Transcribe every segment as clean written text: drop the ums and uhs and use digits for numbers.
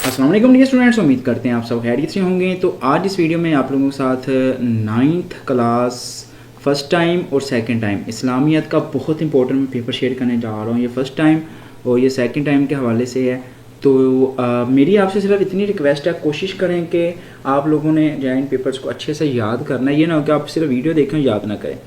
अस्सलाम वालेकुम dear students, उम्मीद करते हैं आप सब खैरियत से होंगे। तो आज इस वीडियो में आप लोगों के साथ 9th क्लास फ़र्स्ट टाइम और सेकंड टाइम इस्लामियत का बहुत इंपॉर्टेंट मैं पेपर शेयर करने जा रहा हूँ। ये फ़र्स्ट टाइम और ये सेकंड टाइम के हवाले से है। तो मेरी आपसे सिर्फ इतनी रिक्वेस्ट है, कोशिश करें कि आप लोगों ने जो है इन पेपर्स को अच्छे से याद करना है। ये ना हो कि आप सिर्फ वीडियो देखें याद ना करें।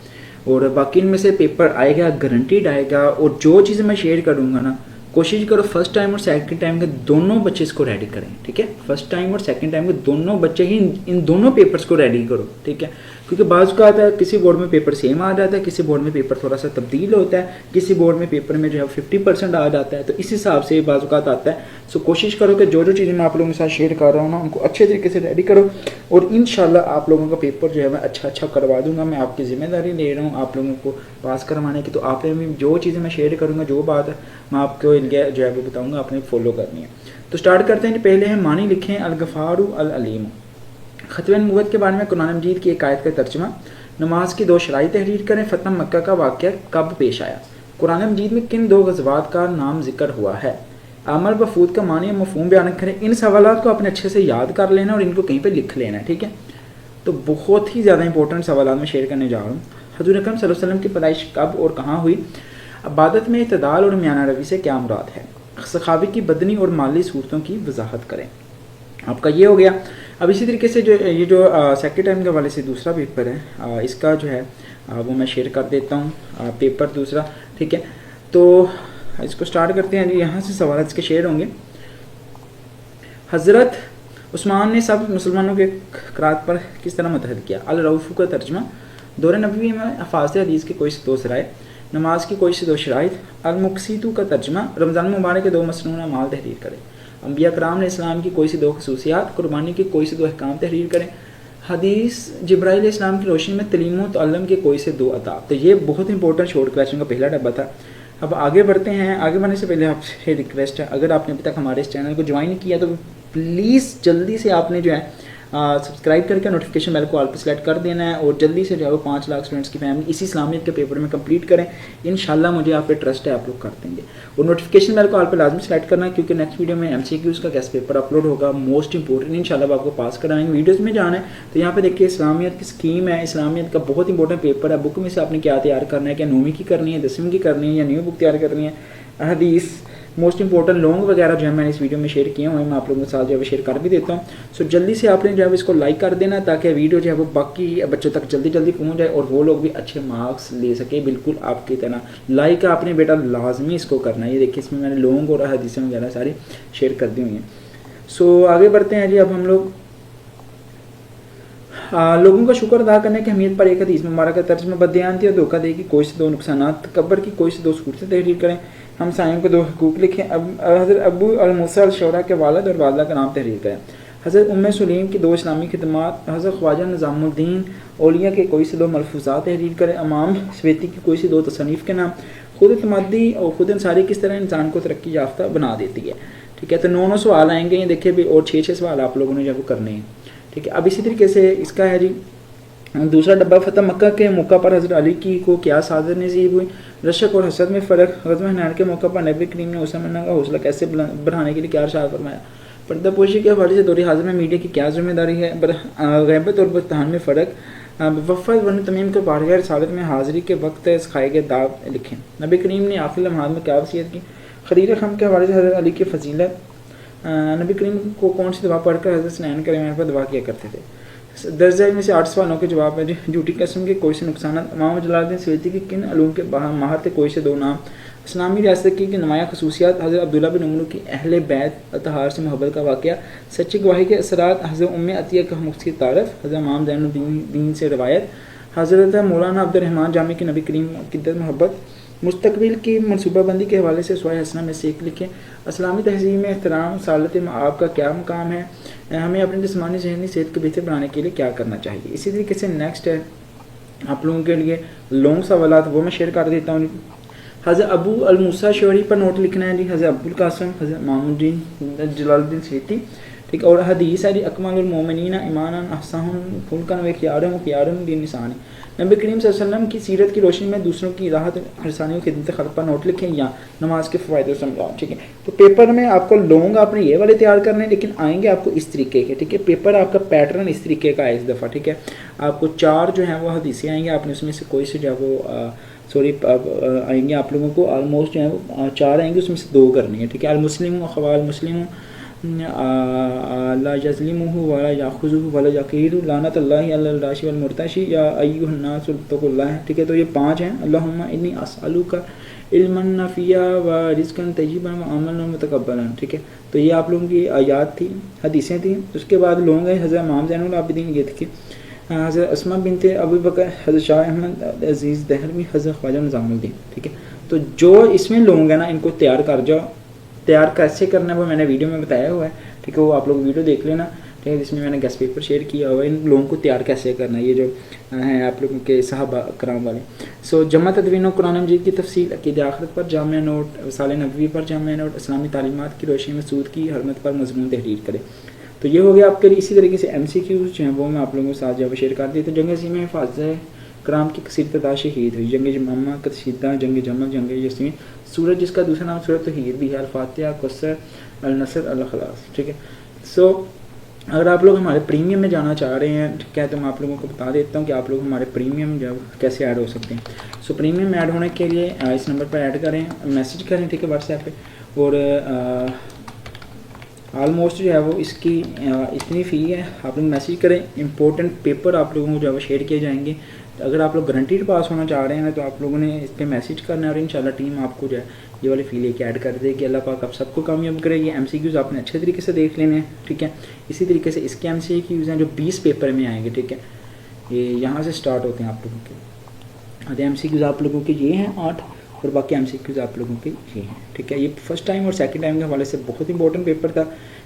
और बाकी इनमें से पेपर आएगा, गारंटीड आएगा। और जो चीज़ें मैं शेयर करूँगा ना, कोशिश करो फर्स्ट टाइम और सेकंड टाइम के दोनों बच्चे इसको रेडी करें, ठीक है। फर्स्ट टाइम और सेकंड टाइम के दोनों बच्चे ही इन दोनों पेपर्स को रेडी करो, ठीक है। क्योंकि बाज़ का आता है किसी बोर्ड में पेपर सेम आ जाता है, किसी बोर्ड में पेपर थोड़ा सा तब्दील होता है, किसी बोर्ड में पेपर में जो है 50% आ जाता है। तो इस हिसाब से बाज़ का आता है। सो कोशिश करो कि जो चीज़ें मैं आप लोगों के साथ शेयर कर रहा हूँ ना, उनको अच्छे तरीके से रेडी करो। और इंशाल्लाह आप लोगों का पेपर जो है मैं अच्छा करवा दूंगा। मैं आपकी ज़िम्मेदारी ले रहा हूँ आप लोगों को पास करवाने की। तो आपने भी जो चीज़ें मैं शेयर करूँगा, जो बात है मैं आपको इनके जो है वो बताऊँगा, आपने फॉलो करनी है। तो स्टार्ट करते हैं। पहले है मानी लिखें अल-गफ़ारु अल-अलीम। ख़त्म नबूवत के बारे में कुरान मजीद की एक आयत का तर्जुमा। नमाज की 2 शराइ तहरीर करें। फ़तह मक्का का वाक़या कब पेश आया? कुरान मजीद में किन 2 ग़ज़वात का नाम ज़िक्र हुआ है? अमल वफूद का मानी मफ़हूम बयान करें। इन सवालात को आपने अच्छे से याद कर लेना और इनको कहीं पे लिख लेना है, ठीक है। तो बहुत ही ज़्यादा इंपॉर्टेंट सवालात मैं शेयर करने जा रहा हूँ। हज़रत अकरम सल्लल्लाहु अलैहि वसल्लम की पैदाइश कब और कहाँ हुई? इबादत में इत्तदाल और मियाना रवी से क्या मुराद है? सखावी की बदनी और माली सूरतों की वजाहत करें। आपका ये हो गया। अब इसी तरीके से जो ये जो सेकेंड टाइम के हवाले से दूसरा पेपर है, इसका जो है वो मैं शेयर कर देता हूँ, पेपर दूसरा, ठीक है। तो इसको स्टार्ट करते हैं। यहाँ से सवाल इसके शेयर होंगे। हज़रत उस्मान ने सब मुसलमानों के क़रात पर किस तरह मतहद किया? अल-रऊफ़ का तर्जुमा। दौर नबवी में हफ़ाज़ हदीस की कोई से 2 शराइ। नमाज की कोई से 2 शराइत। अल-मुक़सीतु का तर्जुमा। रमज़ान मुबारक के 2 मसनून माल तहरीर करें। अंबिया कराम ने इस्लाम की कोई से 2 खसूसियात। कुर्बानी की कोई से 2 अहकाम तहरीर करें। हदीस जिब्राइल इस्लाम की रोशनी में तलीम व तअल्लुम के कोई से 2 अदाब। तो ये बहुत इंपॉर्टेंट शॉर्ट क्वेश्चन का पहला डब्बा था। अब आगे बढ़ते हैं। आगे बढ़ने से पहले आपसे रिक्वेस्ट है, अगर आपने अभी तक हमारे इस चैनल को ज्वाइन किया तो प्लीज़ जल्दी से आपने जो है सब्सक्राइब करके नोटिफिकेशन बेल को ऑल पे सेलेक्ट कर देना है। और जल्दी से जो है वो 5 लाख स्टूडेंट्स की फैमिली इसी इस्लामियत के पेपर में कंप्लीट करें। इंशाल्लाह मुझे आप पे ट्रस्ट है, आप लोग कर देंगे। और नोटिफिकेशन बेल को ऑल पे लाजमी सेलेक्ट करना है, क्योंकि नेक्स्ट वीडियो में MCQs का गेस्ट पेपर अपलोड होगा, मोस्ट इंपॉर्टेंट। इंशाल्लाह आपको पास कराएंगे। वीडियोज़ में जाना है तो यहाँ पे देखिए इस्लामियत की स्कीम है। इस्लामियत का बहुत इंपॉर्टेंट पेपर है। बुक में से आपने क्या तैयार करना है, क्या 9वीं की करनी है, 10वीं की करनी है, या न्यू बुक तैयार करनी है। हदीस मोस्ट इंपॉर्टेंट लॉन्ग वगैरह जो है मैंने इस वीडियो में शेयर किए हुए, मैं आप लोगों के साथ जो है शेयर कर भी देता हूँ। सो जल्दी से आपने जो है इसको लाइक कर देना, ताकि वीडियो जो है वो बाकी बच्चों तक जल्दी पहुँच जाए और वो लोग भी अच्छे मार्क्स ले सके, बिल्कुल आपकी तरह। लाइक आपने बेटा लाजमी इसको करना है। ये देखिए इसमें मैंने लॉन्ग और हदीसें वगैरह सारी शेयर कर दी हुई हैं। सो आगे बढ़ते हैं जी। अब हम लोग लोगों का शुक्र अदा करने की अहमियत पर एक हदीस मुबारक का तर्जुमा। बदयानती और धोखा दे की कोई से 2 नुकसानात। कब्र की कोई से 2 सूरतें तहरीर करें। हम सायों को 2 हकूक़ लिखें। हज़रत अबू अल-मूसा अल-शौरा के वालिद और वालिदा का नाम तहरीर करें। हज़रत उम्मे सुलीम की 2 इस्लामी खिदमात। हज़रत ख्वाजा निज़ामुद्दीन औलिया के कोई से 2 मलफूज़ात तहरीर करें। इमाम स्वेती की कोई से 2 तसनीफ़ के नाम। खुद इत्मीदी और खुद अंसारी किस तरह इंसान को तरक्की याफ्ता बना देती है, ठीक है। तो 9 सवाल आएंगे, ये देखिए भी, और 6 सवाल आप लोगों ने जब करने हैं, ठीक है। अब इसी तरीके से इसका है जी दूसरा डब्बा। फ़तह मक्का के मौका पर हज़रत अली की को क्या सादत नसीब हुई? रशक और हसद में फ़र्क। ग़ज़वा हुनैन के मौका पर नबी करीम ने उस्मान का हौसला कैसे बढ़ाने के लिए क्या इरशाद फरमाया? पर्दापोशी के हवाले से दौरे हाज़िर में मीडिया की क्या जिम्मेदारी है? ग़ैबत और बहतान में फ़र्क। वफ़द बनु तमीम के बारगाह रिसालत में हाज़िरी के वक्त सिखाए गए दाव लिखें। नबी करीम ने आखिरी लम्हात में क्या वसीयत की? खदीजा खम के हवाले से हज़रत अली की फजीलत। नबी करीम को कौन सी दवा पढ़कर हज़रत हुसैन के रवान पर दवा किया करते थे? दर्ज में से 8 सवालों के जवाब है। झूठी कसम के कोई से नुकसान। इमाम जलालुद्दीन सयूती के किन अलूम के माहर थे? कोई से 2 नाम। इस्लामी रियासत की नुमाया खसूसियात। हज़रत अब्दुल्ला बिन उमर की अहले बैत अतहार से मोहब्बत का वाक़या। सच्ची गवाही के असरात। हज़रत उम्मे अतिया का मुख्तसर तारफ़। हज़रत इमाम ज़ैनुद्दीन से रवायत। हज़रत मौलाना अब्दुर्रहमान जामी की नबी करीम की मोहब्बत। मुस्तकबिल की मनसूबाबंदी के हवाले से स्वाय हसना में से एक लिखें। इस्लामी तहज़ीब में एहतराम सालत मआब का क्या मकाम है? हमें अपनी जिस्मानी ज़हनी सेहत को बेहतर बनाने के लिए क्या करना चाहिए? इसी तरीके से नेक्स्ट है आप लोगों के लिए लॉन्ग सवालात, वो मैं शेयर कर देता हूँ। हज़रत अबू अल-मूसा शौरी पर नोट लिखना है जी। हज़रत अब्दुल कासिम, हज़रत मामुद्दीन जलालुद्दीन सयूती, ٹھیک ہے. اور حدیث ہے جی اکمل المومنین ایمانا احسنہم خلقا و خیارہم خیارہم للنساء. نبی کریم صلی اللہ علیہ وسلم کی سیرت کی روشنی میں دوسروں کی راحت رسانی و خدمت خلق پر نوٹ لکھیں یا نماز کے فوائد و سمجھاؤ. ٹھیک ہے. تو پیپر میں آپ کو لونگ آپ نے یہ والے تیار کرنے لیکن آئیں گے آپ کو اس طریقے کے. ٹھیک ہے. پیپر آپ کا پیٹرن اس طریقے کا ہے اس دفعہ. ٹھیک ہے. آپ کو 4 جو ہیں وہ حدیثیں آئیں گے, آپ نے اس میں سے کوئی سے جو ہے وہ آئیں گے آپ لوگوں کو آلموسٹ جو ہے وہ 4 آئیں گے, اس میں سے 2 کرنی ہے. ٹھیک ہے. المسلم اخوال مسلم لا یظلمہ ولا یاخذہ ولا یقیر لعنت اللہ علی الراشی والمرتشی یا ایھا الناس اتقوا اللہ. ٹھیک ہے. تو یہ 5 ہیں. اللہم انی اسألک علما نافعا ورزقا طیبا وعملا متقبلا. ٹھیک ہے. تو یہ آپ لوگوں کی آیات تھی, حدیثیں تھیں. اس کے بعد لوگ ہیں حضرت امام زین العابدین, یہ تھے حضرت اسماء بنت ابو بکر, حضرت شاہ احمد عزیز دہلوی, حضرت خواجہ نظام الدین. ٹھیک ہے. تو جو اس میں لوگ ہیں نا ان کو تیار کر جاؤ. تیار کیسے کرنا ہے وہ میں نے ویڈیو میں بتایا ہوا ہے. ٹھیک ہے. وہ آپ لوگ ویڈیو دیکھ لینا. ٹھیک ہے. جس میں نے گیسٹ پیپر شیئر کیا ہوا ہے ان لوگوں کو تیار کیسے کرنا ہے, یہ جو ہیں آپ لوگوں کے صحابہ کرام والے. جمع تدوین و قرآن مجید کی تفصیل, عقیدہ آخرت پر جامع نوٹ, وصال نبوی پر جامع نوٹ, اسلامی تعلیمات کی روشنی میں سود کی حرمت پر مضمون تحریر کرے. تو یہ ہو گیا آپ کے لیے. اسی طریقے سے MCQs جو ہیں وہ میں آپ لوگوں کے ساتھ جو ہے شیئر کر دیے. تو جنگ عظیم میں حفاظت کرام کی کثیر تعداد شہید ہوئی. جنگ جمعہ, قصیدہ, جنگ جمل, جنگ یاسین, سورج جس کا دوسرا نام سورۃ توحید بھی ہے, الفاتحہ, کوثر, النصر, الاخلاص. ٹھیک ہے. اگر آپ لوگ ہمارے پریمیم میں جانا چاہ رہے ہیں, ٹھیک ہے, تو میں آپ لوگوں کو بتا دیتا ہوں کہ آپ لوگ ہمارے پریمیم جو کیسے ایڈ ہو سکتے ہیں. پریمیم میں ایڈ ہونے کے لیے اس نمبر پر ایڈ کریں, میسیج کریں. ٹھیک ہے. واٹس ایپ پہ. اور آلموسٹ جو ہے وہ اس کی اتنی فی ہے, آپ لوگ میسیج کریں. امپورٹنٹ پیپر آپ لوگوں کو جو ہے وہ شیئر کیے جائیں گے. اگر آپ لوگ گارنٹیڈ پاس ہونا چاہ رہے ہیں تو آپ لوگوں نے اس پہ میسیج کرنا ہے, اور انشاءاللہ ٹیم آپ کو جو ہے یہ والی فی لے کے ایڈ کر دے گی. اللہ پاک آپ سب کو کامیاب کرے. یہ MCQs آپ نے اچھے طریقے سے دیکھ لینے ہیں. ٹھیک ہے. اسی طریقے سے اس کے MCQs ہیں جو 20 پیپر میں آئیں گے. ٹھیک ہے. یہ یہاں سے سٹارٹ ہوتے ہیں آپ لوگوں کے. MCQs آپ لوگوں کے یہ ہیں 8, اور باقی MCQs آپ لوگوں کے یہ ہیں. ٹھیک ہے. یہ فرسٹ ٹائم اور سیکنڈ ٹائم کے حوالے سے بہت امپورٹنٹ پیپر تھا.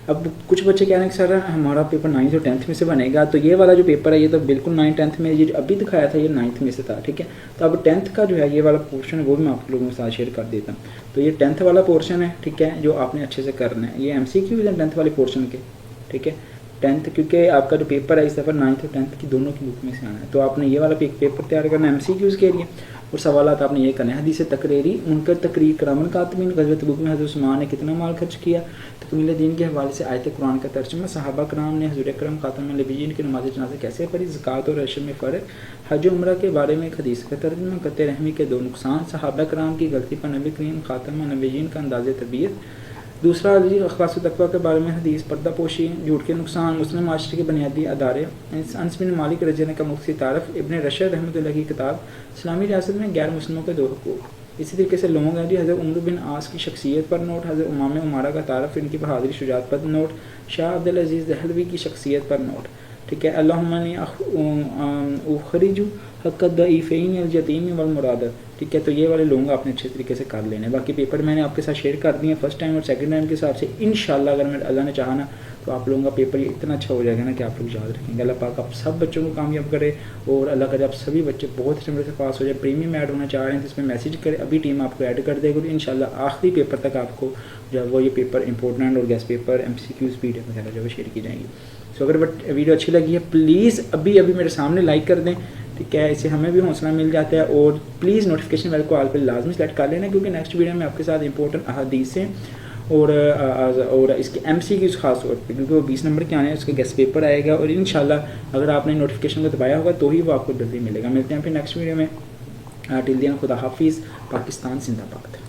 اب کچھ بچے کہہ رہے ہیں کہ سر ہمارا پیپر 9th اور 10th میں سے بنے گا. تو یہ والا جو پیپر ہے یہ تو بالکل 9th 10th میں, یہ جو ابھی دکھایا تھا یہ 9th میں سے تھا. ٹھیک ہے. تو اب 10th کا جو ہے یہ والا پورشن ہے وہ بھی میں آپ لوگوں کے ساتھ شیئر کر دیتا ہوں. تو یہ 10th والا پورشن ہے. ٹھیک ہے. جو آپ نے اچھے سے کرنا ہے. یہ MCQs ہیں 10th والے پورشن کے. ٹھیک ہے. 10th کیونکہ آپ کا جو پیپر ہے اس دفعہ 9th اور 10th کی دونوں کی بک میں سے آنا ہے. تو آپ نے یہ والا پیپر تیار کرنا ہے MCQs کے لیے, اور سوالات آپ نے یہ کرنے ہیں. حدیث تقریری, منکر تقریر, کرامن کاتبین, غزوۃ تبوک میں حضرت عثمان نے کتنا مال خرچ کیا, تکمیل دین کے حوالے سے آیت قرآن کا ترجمہ, صحابہ کرام نے حضور اکرم خاتم النبیین کی نماز جنازہ کیسے پڑھی, زکوٰۃ اور عشر میں فرق, حج و عمرہ کے بارے میں ایک حدیث کا ترجمہ, قطع رحمی کے 2 نقصان, صحابہ کرام کی غلطی پر نبی کریم خاتم النبیین کا انداز تربیت, دوسرا اخلاص و تقویٰ کے بارے میں حدیث, پردہ پوشی, جھوٹ کے نقصان, مسلم معاشرے کے بنیادی ادارے, انس بن مالک رضی اللہ عنہ کا مختصر تعارف, ابن رشد رحمۃ اللہ کی کتاب, اسلامی ریاست میں غیر مسلموں کے 2 حقوق. اسی طریقے سے لوگ ہیں جی حضرت عمرو بن عاص کی شخصیت پر نوٹ, حضرت امام عمارہ کا تعارف, ان کی بہادری شجاعت پر نوٹ, شاہ عبدالعزیز دہلوی کی شخصیت پر نوٹ. ٹھیک ہے. اللہم انی اخرج حق الضعیفین الجتیم والمراد. ٹھیک ہے. تو یہ والے لوگ آپ نے اچھے طریقے سے کر لینے. باقی پیپر میں نے آپ کے ساتھ شیئر کر دیے ہیں فرسٹ ٹائم اور سیکنڈ ٹائم کے حساب سے. انشاءاللہ اگر میں اللہ نے چاہا نا تو آپ لوگوں کا پیپر یہ اتنا اچھا ہو جائے گا نا کہ آپ لوگ یاد رکھیں گے. اللہ پاک آپ سب بچوں کو کامیاب کرے, اور اللہ کا جب سبھی بچے بہت اچھے سے پاس ہو جائے. پریمیم ایڈ ہونا چاہ رہے ہیں تو اس میں میسیج کرے, ابھی ٹیم آپ کو ایڈ کر دے گی. انشاءاللہ آخری پیپر تک آپ کو جو ہے وہ یہ پیپر امپورٹنٹ اور گیسٹ پیپر MCQs PDF وغیرہ جو ہے شیئر کی جائیں گی. اگر ویڈیو اچھی لگی ہے پلیز ابھی میرے سامنے لائک کر دیں. ٹھیک ہے. اس سے ہمیں بھی حوصلہ مل جاتا ہے. اور پلیز نوٹیفیکیشن بیل کو آل پہ لازمی سلیکٹ کر لینا, کیونکہ نیکسٹ ویڈیو میں آپ کے ساتھ امپورٹنٹ احادیث ہیں اور اس کے MCQs خاص طور پہ, کیونکہ وہ 20 نمبر کے آنے ہیں, اس کے گیسٹ پیپر آئے گا. اور انشاءاللہ اگر آپ نے نوٹیفیکیشن کو دبایا ہوگا تو ہی وہ آپ کو جلدی ملے گا. ملتے ہیں پھر نیکسٹ ویڈیو میں. ٹل دین خدا حافظ. پاکستان زندہ باد.